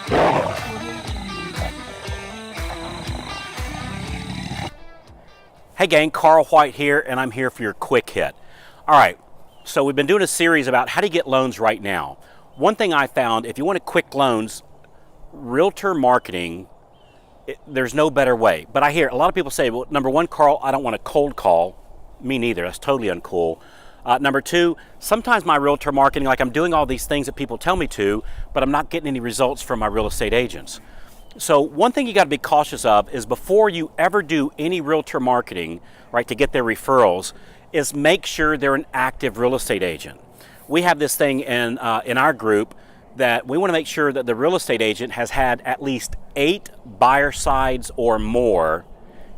Hey gang, Carl White here, and I'm here for your quick hit. All right, so we've been doing a series about how to get loans right now. One thing I found, if you want quick loans, realtor marketing, there's no better way. But I hear a lot of people say, well, number one, Carl, I don't want a cold call. Me neither, that's totally uncool. Number two, sometimes my realtor marketing, like I'm doing all these things that people tell me to, but I'm not getting any results from my real estate agents. So one thing you got to be cautious of is before you ever do any realtor marketing, right, to get their referrals, is make sure they're an active real estate agent. We have this thing in our group that we want to make sure that the real estate agent has had at least 8 buyer sides or more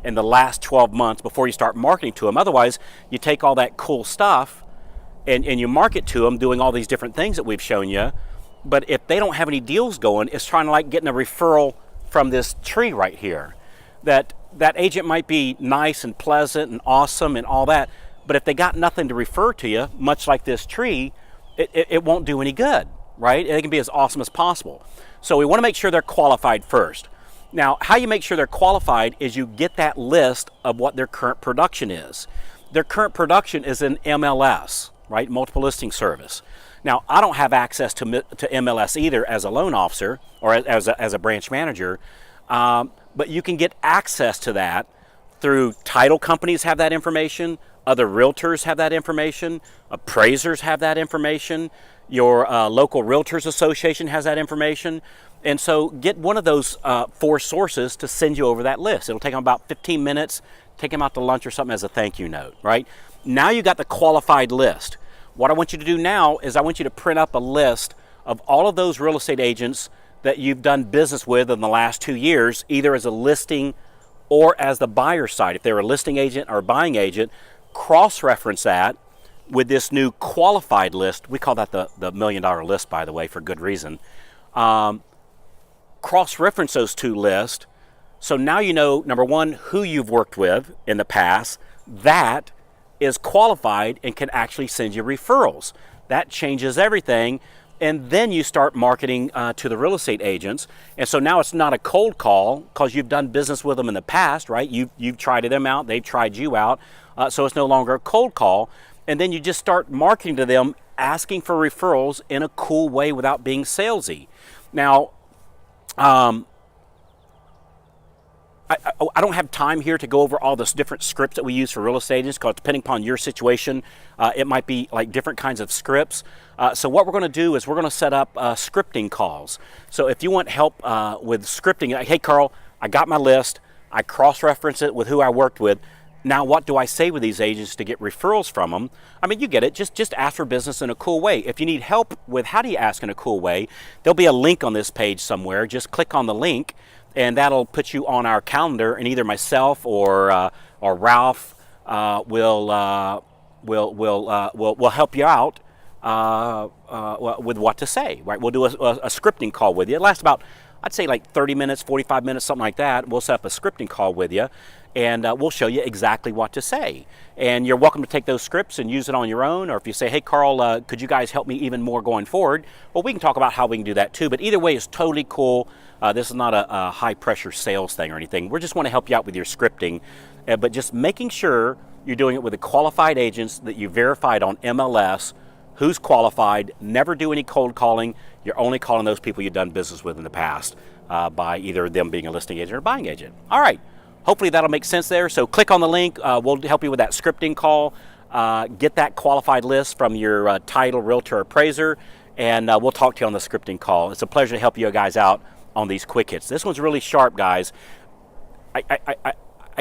in the last 12 months before you start marketing to them. Otherwise, you take all that cool stuff and you market to them doing all these different things that we've shown you. But if they don't have any deals going, it's trying to like getting a referral from this tree right here. That agent might be nice and pleasant and awesome and all that, but if they got nothing to refer to you, much like this tree, it won't do any good, right? It can be as awesome as possible. So we want to make sure they're qualified first. Now, how you make sure they're qualified is you get that list of what their current production is. Their current production is in MLS, right? Multiple listing service. Now, I don't have access to MLS either as a loan officer or as a branch manager, but you can get access to that through title companies have that information, other realtors have that information, appraisers have that information, your local realtors association has that information. And so get one of those 4 sources to send you over that list. It'll take them about 15 minutes, take them out to lunch or something as a thank you note, right? Now you got the qualified list. What I want you to do now is I want you to print up a list of all of those real estate agents that you've done business with in the last 2 years, either as a listing or as the buyer side. If they're a listing agent or a buying agent, cross-reference that with this new qualified list. We call that the $1 million list, by the way, for good reason. Cross-reference those 2 lists. So now you know, number one, who you've worked with in the past. That is qualified and can actually send you referrals. That changes everything. And then you start marketing to the real estate agents. And so now it's not a cold call because you've done business with them in the past, right? You've tried them out, they've tried you out. So it's no longer a cold call. And then you just start marketing to them, asking for referrals in a cool way without being salesy. Now, I don't have time here to go over all this different scripts that we use for real estate agents because depending upon your situation, it might be like different kinds of scripts. So what we're going to do is we're going to set up scripting calls. So if you want help with scripting, like, hey Carl, I got my list, I cross-reference it with who I worked with. Now what do I say with these agents to get referrals from them? I mean, you get it, just ask for business in a cool way. If you need help with how do you ask in a cool way, there'll be a link on this page somewhere. Just click on the link and that'll put you on our calendar, and either myself or Ralph will help you out with what to say. Right? We'll do a scripting call with you. It lasts about, I'd say, like 30 minutes, 45 minutes, something like that. We'll set up a scripting call with you, and we'll show you exactly what to say. And you're welcome to take those scripts and use it on your own, or if you say, hey Carl, could you guys help me even more going forward? Well, we can talk about how we can do that too, but either way is totally cool. This is not a high pressure sales thing or anything. We just want to help you out with your scripting, but just making sure you're doing it with the qualified agents that you verified on MLS, who's qualified. Never do any cold calling. You're only calling those people you've done business with in the past by either them being a listing agent or buying agent. All right. Hopefully that'll make sense there. So click on the link. We'll help you with that scripting call. Get that qualified list from your title, realtor, appraiser, and we'll talk to you on the scripting call. It's a pleasure to help you guys out on these quick hits. This one's really sharp, guys. I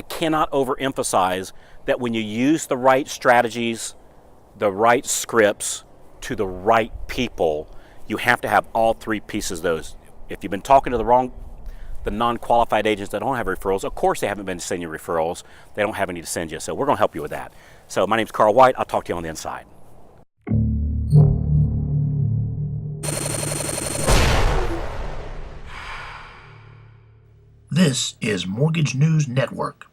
cannot overemphasize that when you use the right strategies, the right scripts to the right people, you have to have all 3 pieces of those. If you've been talking to the non-qualified agents that don't have referrals, of course they haven't been sending you referrals. They don't have any to send you. So we're going to help you with that. So my name's Carl White. I'll talk to you on the inside. This is Mortgage News Network.